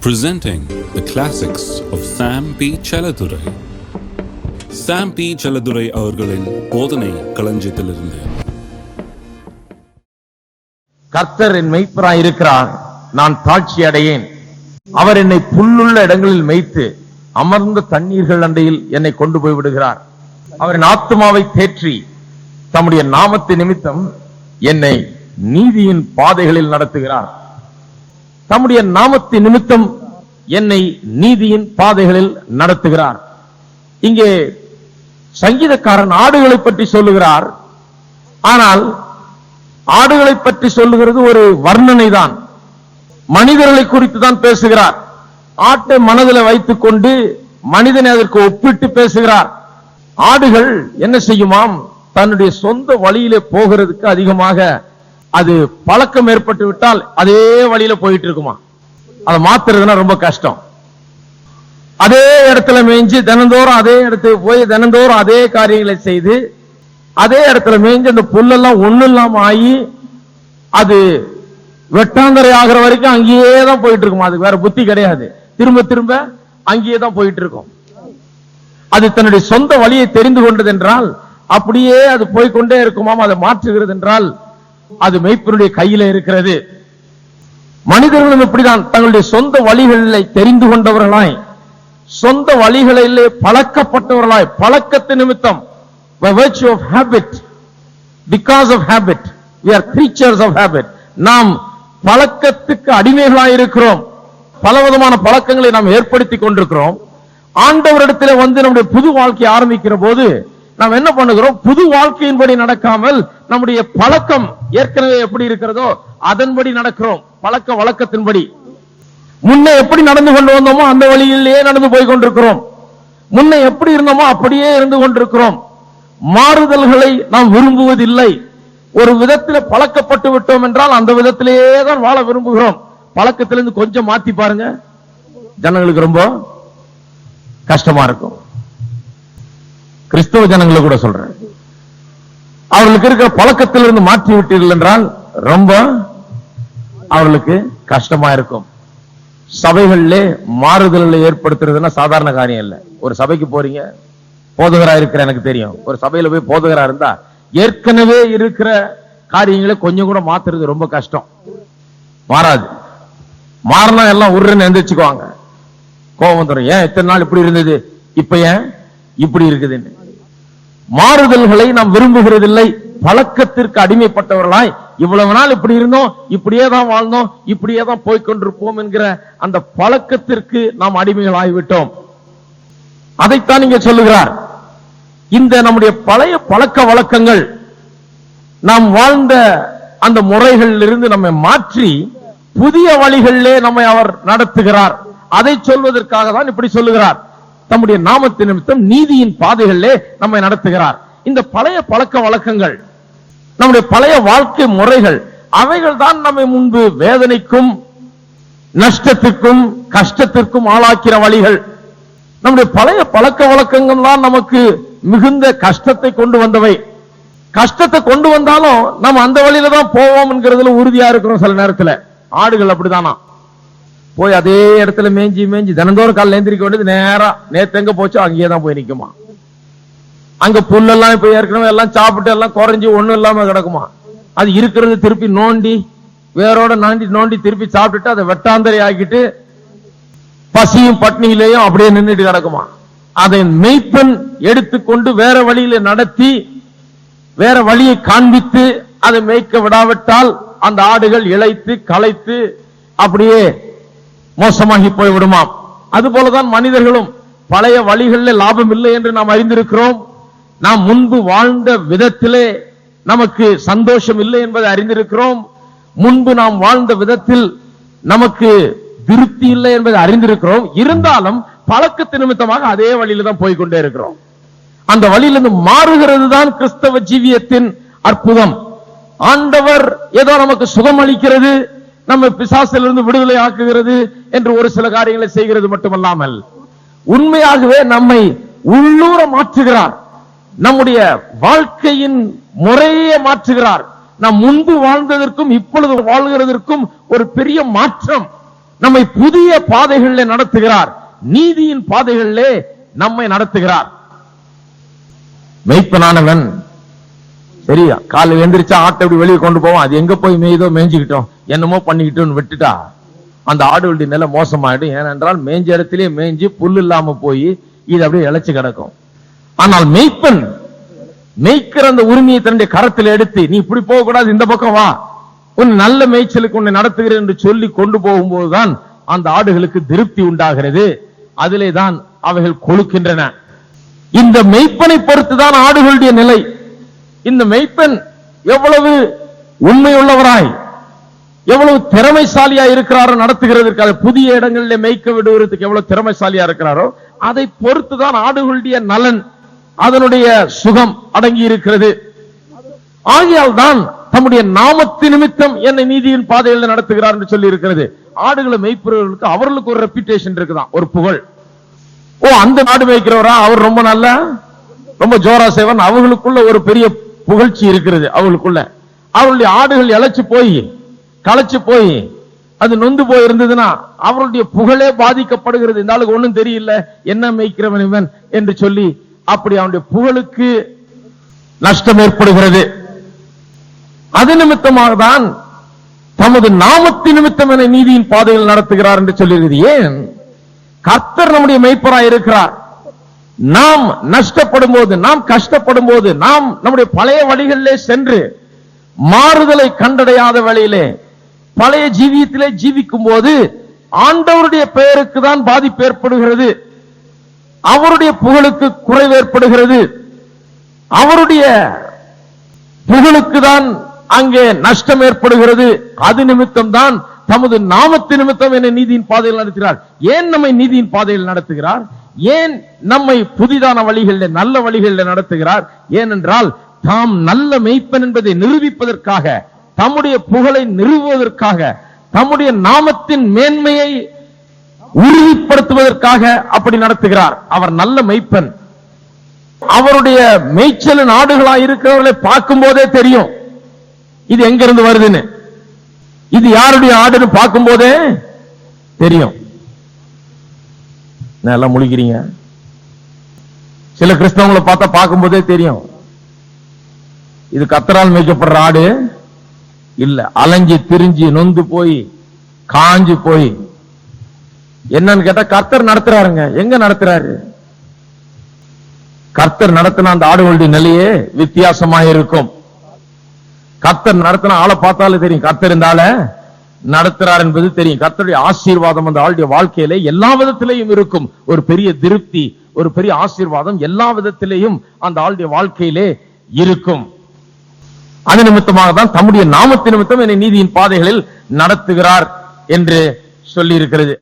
Presenting the classics of Sam P. Chaladurai. Sam P. Chaladurai அவர்களின் போதனை களஞ்சியத்திலிருந்து. கர்த்தர் என் மெய்ப்பராய் இருக்கிறார், நான் தாழ்ச்சி அடையேன். அவர் என்னை புல்லுள்ள இடங்களில் மேய்த்து அமர்ந்த தண்ணீர்கள் அண்டையில் என்னை கொண்டு போய் விடுகிறார். அவரின் ஆத்துமாவை தேற்றி தம்முடைய நாமத்தின் நிமித்தம் என்னை நீதியின் பாதைகளில் நடத்துகிறார். தம்முடைய நாமத்தின் நிமித்தம் என்னை நீதியின் பாதைகளில் நடத்துகிறார். இங்கே சங்கீதக்காரன் ஆடுகளை பற்றி சொல்லுகிறார். ஆனால் ஆடுகளை பற்றி சொல்லுகிறது ஒரு வர்ணனை தான், மனிதர்களை குறித்து தான் பேசுகிறார். ஆட்டை மனதில் வைத்துக் கொண்டு மனிதனை அதற்கு ஒப்பிட்டு பேசுகிறார். ஆடுகள் என்ன செய்யுமாம், தன்னுடைய சொந்த வழியிலே போகிறதுக்கு அதிகமாக அது பழக்கம் ஏற்பட்டு விட்டால் அதே வழியில போயிட்டு இருக்குமா. அதை மாத்துறதுன்னா ரொம்ப கஷ்டம். அதே இடத்துல மேய்ஞ்சு தினந்தோறும் அதே இடத்துக்கு போய் தினந்தோறும் அதே காரியங்களை செய்து அதே இடத்துல மேய்ஞ்சு அந்த புல்லெல்லாம் ஒண்ணு இல்லாம ஆகி அது வெட்டாந்தரை ஆகிற வரைக்கும் அங்கேயே தான் போயிட்டு இருக்குமா. அதுக்கு வேற புத்தி கிடையாது. திரும்ப திரும்ப அங்கேயே தான் போயிட்டு இருக்கும். அது தன்னுடைய சொந்த வழியை தெரிந்து கொண்டது என்றால் அப்படியே அது போய்கொண்டே இருக்குமாம். அதை மாற்றுகிறது என்றால் அது மெய்ப்பனுடைய கையில இருக்கிறது. மனிதர்களும் இப்படிதான் தங்களுடைய சொந்த வழிகளை தெரிந்து கொண்டவர்களாய், சொந்த வழிகளிலே பழக்கப்பட்டவர்களாய், பழக்கத்து நிமித்தம், by virtue of habit, because of habit, we are creatures of habit. நாம் பழக்கத்துக்கு அடிமைகளாய் இருக்கிறோம். பலவிதமான பழக்கங்களை நாம் ஏற்படுத்தி கொண்டிருக்கிறோம். ஆண்டவரிடத்திலே வந்து நம்முடைய புது வாழ்க்கையை ஆரம்பிக்கிற போது நாம் என்ன பண்ணுகிறோம், புது வாழ்க்கையின்படி நடக்காமல் நம்முடைய பழக்கம் ஏற்கனவே எப்படி இருக்கிறதோ அதன்படி நடக்கிறோம். பழக்க வழக்கத்தின்படி முன்னே எப்படி நடந்து கொண்டு வந்தோமோ அந்த வழியிலேயே நடந்து போய் கொண்டிருக்கிறோம். முன்னே எப்படி இருந்தோமோ அப்படியே இருந்து கொண்டிருக்கிறோம். மாறுதல்களை நாம் விரும்புவதில்லை. ஒரு விதத்தில் பழக்கப்பட்டு விட்டோம் என்றால் அந்த விதத்திலேயே தான் வாழ விரும்புகிறோம். பழக்கத்திலிருந்து கொஞ்சம் மாத்தி பாருங்க, ஜனங்களுக்கு ரொம்ப கஷ்டமா இருக்கும். கிறிஸ்தவ ஜனங்களை கூட சொல்றேன், அவர்களுக்கு இருக்கிற பழக்கத்திலிருந்து மாற்றி விட்டீர்கள் என்றால் ரொம்ப அவர்களுக்கு கஷ்டமா இருக்கும். சபைகளிலே மாறுதல்களை ஏற்படுத்துறதுன்னா சாதாரண காரியம் இல்லை. ஒரு சபைக்கு போறீங்க, போதகரா இருக்கிற எனக்கு தெரியும், ஒரு சபையில போய் போதகரா இருந்தா ஏற்கனவே இருக்கிற காரியங்களை கொஞ்சம் கூட மாத்துறது ரொம்ப கஷ்டம். மாறாது. மாறினா எல்லாம் உருன்னு எந்திரிச்சுக்குவாங்க, கோபம் வந்துடும். ஏன் இத்தனை நாள் இப்படி இருந்தது, இப்ப ஏன் இப்படி இருக்குதுன்னு. மாறுதல்களை நாம் விரும்புகிறதில்லை. பழக்கத்திற்கு அடிமைப்பட்டவர்களாய் இவ்வளவு நாள் இப்படி இருந்தோம், இப்படியே தான் வாழ்ந்தோம், இப்படியே தான் போய்கொண்டிருப்போம் என்கிற அந்த பழக்கத்திற்கு நாம் அடிமைகளாகிவிட்டோம். அதைத்தான் இங்கே சொல்லுகிறார். இந்த நம்முடைய பழைய பழக்க வழக்கங்கள், நாம் வாழ்ந்த அந்த முறைகளில் இருந்து நம்மை மாற்றி புதிய வழிகளிலே நம்மை அவர் நடத்துகிறார். அதை சொல்வதற்காக தான் இப்படி சொல்லுகிறார். தம்முடைய நாமத்தின் நிமித்தம் நீதியின் பாதைகளிலே நம்மை நடத்துகிறார். இந்த பழைய பழக்க வழக்கங்கள், நம்முடைய பழைய வாழ்க்கை முறைகள், அவைகள் தான் நம்மை முன்பு வேதனைக்கும் நஷ்டத்திற்கும் கஷ்டத்திற்கும் ஆளாக்கிற வழிகள். நம்முடைய பழைய பழக்க வழக்கங்கள் தான் நமக்கு மிகுந்த கஷ்டத்தை கொண்டு வந்தவை. கஷ்டத்தை கொண்டு வந்தாலும் நம்ம அந்த வழியில தான் போவோம் என்கிறதுல உறுதியா இருக்கிறோம். சில நேரத்தில் ஆடுகள் அப்படித்தானா, போய் அதே இடத்துல மேஞ்சி மேஞ்சி தினந்தோறும் காலையில் எந்திரிக்க வேண்டியது நேரா நேத்து எங்க போச்சோ அங்கேயே தான் போய் நிக்குமா. அங்க புல்லெல்லாம் இப்ப ஏற்கனவே எல்லாம் சாப்பிட்டு எல்லாம் குறைஞ்சி ஒண்ணும் இல்லாம கிடக்குமா. அது இருக்கிறது திருப்பி நோண்டி வேரோட நோண்டி திருப்பி சாப்பிட்டுட்டு அதை வெட்டாந்தரை ஆக்கிட்டு பசியும் பட்னியிலேயும் அப்படியே நின்றுட்டு கிடக்குமா. அதை மெய்ப்பன் எடுத்துக்கொண்டு வேற வழியில நடத்தி வேற வழியை காண்பித்து அதை மேய்க்க விடாவிட்டால் அந்த ஆடுகள் இளைத்து களைத்து அப்படியே மோசமாகி போய் விடுமாம். அதுபோலதான் மனிதர்களும் பழைய வழிகளில் லாபம் இல்லை என்று நாம் அறிந்திருக்கிறோம். நாம் முன்பு வாழ்ந்த விதத்திலே நமக்கு சந்தோஷம் இல்லை என்பதை அறிந்திருக்கிறோம். முன்பு நாம் வாழ்ந்த விதத்தில் நமக்கு திருப்தி இல்லை என்பதை அறிந்திருக்கிறோம். இருந்தாலும் பழக்கத்து நிமித்தமாக அதே வழியில தான் போய்கொண்டே இருக்கிறோம். அந்த வழியிலிருந்து மாறுகிறது தான் கிறிஸ்தவ ஜீவியத்தின் அற்புதம். ஆண்டவர் ஏதோ நமக்கு சுகம் அளிக்கிறது, நம்ம பிசாசிலிருந்து விடுதலை ஆக்குகிறது என்று ஒரு சில காரியங்களை செய்கிறது மட்டுமல்லாமல் உண்மையாகவே நம்மை உள்ளூர மாற்றுகிறார். நம்முடைய வாழ்க்கையின் முறையே மாற்றுகிறார். நாம் முன்பு வாழ்ந்ததற்கும் இப்பொழுது வாழ்கிறதற்கும் ஒரு பெரிய மாற்றம். நம்மை புதிய பாதைகளில் நடத்துகிறார், நீதியின் பாதைகளிலே நம்மை நடத்துகிறார். மெய்ப்பனானவன் சரியா காலையில் எந்திரிச்சா ஆட்டை இப்படி வெளியே கொண்டு போவோம், அது எங்க போய் மேய்தோ மேய்ஞ்சுக்கிட்டோம், என்னமோ பண்ணிக்கிட்டோம்னு விட்டுட்டா அந்த ஆடுகளுடைய நிலை மோசமாயிடும். ஏனென்றால் மேய்ஞ்ச இடத்திலே மேய்ஞ்சு புல் இல்லாம போய் இது அப்படியே இழைச்சு கிடக்கும். ஆனால் மெய்ப்பன் மேய்க்கிற அந்த உரிமையை தன்னுடைய கரத்தில் எடுத்து, நீ இப்படி போக கூடாது, இந்த பக்கம் வா, உன் நல்ல மேய்ச்சலுக்கு உன்னை நடத்துகிறேன் என்று சொல்லி கொண்டு போகும்போதுதான் அந்த ஆடுகளுக்கு திருப்தி உண்டாகிறது. அதிலே தான் அவைகள் கொழுக்கின்றன. இந்த மெய்ப்பனை பொறுத்துதான் ஆடுகளுடைய நிலை. இந்த மெய்ப்பன் எவ்வளவு உண்மையுள்ளவராய் எவ்வளவு திறமைசாலியா இருக்கிறாரோ நடத்துகிறதற்காக, புதிய இடங்களிலே மேய்க்க விடுவதற்கு எவ்வளவு திறமைசாலியா இருக்கிறாரோ அதை பொறுத்துதான் ஆடுகளுடைய நலன், அதனுடைய சுகம் அடங்கி இருக்கிறது. ஆகையால் தான் தம்முடைய நாமத்து நிமித்தம் என்னை நீதியின் பாதையில் நடத்துகிறார் என்று சொல்லி இருக்கிறது. ஆடுகளை மேய்ப்பவர்களுக்கு அவர்களுக்கு ஒரு ரெப்யூட்டேஷன் இருக்குதான், ஒரு புகழ். ஓ, அந்த நாடு மேய்க்கிறவரா, அவர் ரொம்ப நல்ல ரொம்ப ஜோரா செய்வன், அவர்களுக்குள்ள ஒரு பெரிய புகழ்ச்சி இருக்கிறது. அவர்களுக்குள்ள அவருடைய ஆடுகள் இழைச்சு போய் களைச்சு போய் அது நொந்து போய் இருந்ததுன்னா அவருடைய புகழே பாதிக்கப்படுகிறது. இந்த ஆளுக்கு ஒண்ணும் தெரியல, என்ன மேய்க்கிறவன் இவன் என்று சொல்லி அப்படி அவனுடைய புகழுக்கு நஷ்டம் ஏற்படுகிறது. அது நிமித்தமாக தான் தமது நாமத்தின் நிமித்தம் என நீதியின் பாதையில் நடத்துகிறார் என்று சொல்லியிருக்கிறது. ஏன்? கர்த்தர் நம்முடைய மேய்ப்பராய் இருக்கிறார். நாம் நஷ்டப்படும் போது, நாம் கஷ்டப்படும் போது, நாம் நம்முடைய பழைய வழிகளிலே சென்று மாறுதலை கண்டடையாத வழியிலே பழைய ஜீவியத்திலே ஜீவிக்கும் போது ஆண்டவருடைய பெயருக்கு தான் பாதிப்பு ஏற்படுகிறது, அவருடைய புகழுக்கு குறைவு ஏற்படுகிறது, அவருடைய புகழுக்கு தான் அங்கே நஷ்டம் ஏற்படுகிறது. அது நிமித்தம் தான் தமது நாமத்து நிமித்தம் என்னை நீதியின் பாதையில் நடத்துகிறார். ஏன் நம்மை நீதியின் பாதையில் நடத்துகிறார்? ஏன் நம்மை புதிதான வழிகளில் நல்ல வழிகளில் நடத்துகிறார்? ஏனென்றால் தாம் நல்ல மெய்ப்பன் என்பதை நிரூபிப்பதற்காக, தம்முடைய புகழை நிறுவுவதற்காக, தம்முடைய நாமத்தின் மேன்மையை உறுதிப்படுத்துவதற்காக அப்படி நடத்துகிறார். அவர் நல்ல மெய்ப்பன். அவருடைய மேய்ச்சலின் ஆடுகளாய் இருக்கிறவர்களை பார்க்கும் போதே தெரியும் இது எங்கிருந்து வருதுன்னு, இது யாருடைய ஆடுன்னு பார்க்கும் போதே தெரியும். நல்லா முழிக்கிறீங்க. சில கிறிஸ்தவங்களை பார்த்தா பார்க்கும் போதே தெரியும் இது கர்த்தரால் மேய்க்கப்படுற ஆடு இல்ல, அலைஞ்சி திரிஞ்சு நொந்து போய் காஞ்சு போய். என்னன்னு கேட்டா கர்த்தர் நடத்துறாருங்க. எங்க நடத்துறாரு? கர்த்தர் நடத்தின அந்த ஆடுகளுடைய நிலையே வித்தியாசமா இருக்கும். கர்த்தர் நடத்தின ஆளை பார்த்தாலும் தெரியும் கர்த்தர் இந்த ஆளை நடத்துறார் என்பது தெரியும். கர்த்தருடைய ஆசீர்வாதம் அந்த ஆளுடைய வாழ்க்கையில எல்லா விதத்திலையும் இருக்கும். ஒரு பெரிய திருப்தி, ஒரு பெரிய ஆசீர்வாதம் எல்லா விதத்திலையும் அந்த ஆளுடைய வாழ்க்கையிலே இருக்கும். அது நிமித்தமாக தான் தம்முடைய நாமத்தின் நிமித்தம் என்னை நீதியின் பாதைகளில் நடத்துகிறார் என்று சொல்லி இருக்கிறது.